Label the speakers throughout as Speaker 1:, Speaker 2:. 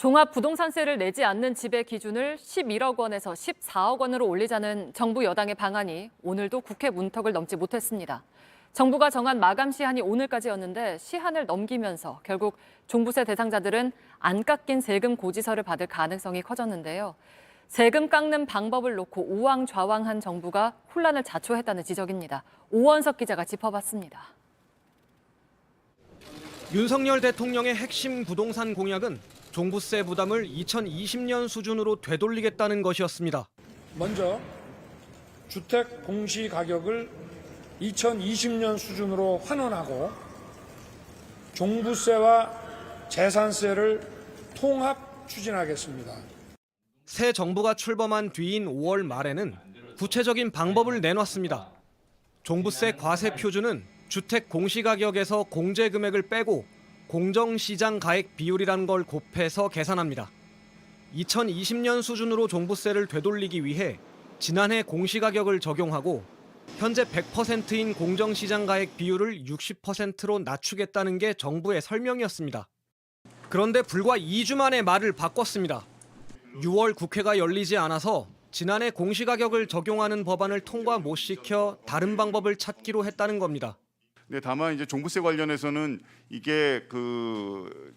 Speaker 1: 종합부동산세를 내지 않는 집의 기준을 11억 원에서 14억 원으로 올리자는 정부 여당의 방안이 오늘도 국회 문턱을 넘지 못했습니다. 정부가 정한 마감 시한이 오늘까지였는데 시한을 넘기면서 결국 종부세 대상자들은 안 깎인 세금 고지서를 받을 가능성이 커졌는데요. 세금 깎는 방법을 놓고 우왕좌왕한 정부가 혼란을 자초했다는 지적입니다. 오원석 기자가 짚어봤습니다.
Speaker 2: 윤석열 대통령의 핵심 부동산 공약은 종부세 부담을 2020년 수준으로 되돌리겠다는 것이었습니다.
Speaker 3: 먼저 주택 공시 가격을 2020년 수준으로 환원하고 종부세와 재산세를 통합 추진하겠습니다.
Speaker 2: 새 정부가 출범한 뒤인 5월 말에는 구체적인 방법을 내놨습니다. 종부세 과세 표준은 주택 공시가격에서 공제 금액을 빼고 공정시장 가액 비율이라는 걸 곱해서 계산합니다. 2020년 수준으로 종부세를 되돌리기 위해 지난해 공시가격을 적용하고 현재 100%인 공정시장 가액 비율을 60%로 낮추겠다는 게 정부의 설명이었습니다. 그런데 불과 2주 만에 말을 바꿨습니다. 6월 국회가 열리지 않아서 지난해 공시가격을 적용하는 법안을 통과 못 시켜 다른 방법을 찾기로 했다는 겁니다.
Speaker 4: 네, 다만 이제 종부세 관련해서는 이게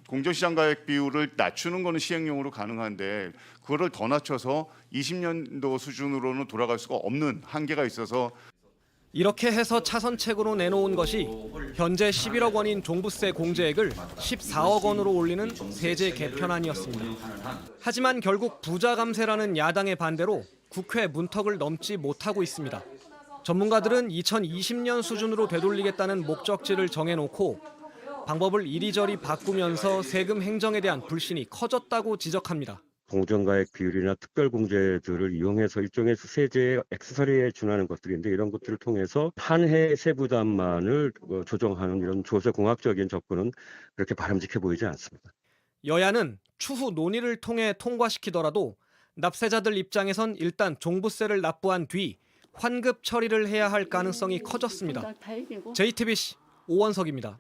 Speaker 4: 공정시장 가액 비율을 낮추는 거는 시행령으로 가능한데 그거를 더 낮춰서 20년도 수준으로는 돌아갈 수가 없는 한계가 있어서
Speaker 2: 이렇게 해서 차선책으로 내놓은 것이 현재 11억 원인 종부세 공제액을 14억 원으로 올리는 세제 개편안이었습니다. 하지만 결국 부자 감세라는 야당의 반대로 국회 문턱을 넘지 못하고 있습니다. 전문가들은 2020년 수준으로 되돌리겠다는 목적지를 정해놓고 방법을 이리저리 바꾸면서 세금 행정에 대한 불신이 커졌다고 지적합니다.
Speaker 5: 공정가액 비율이나 특별공제들을 이용해서 일종의 세제의 액세서리에 준하는 것들인데 이런 것들을 통해서 한 해 세부담만을 조정하는 이런 조세공학적인 접근은 그렇게 바람직해 보이지 않습니다.
Speaker 2: 여야는 추후 논의를 통해 통과시키더라도 납세자들 입장에선 일단 종부세를 납부한 뒤 환급 처리를 해야 할 가능성이 커졌습니다. JTBC 오원석입니다.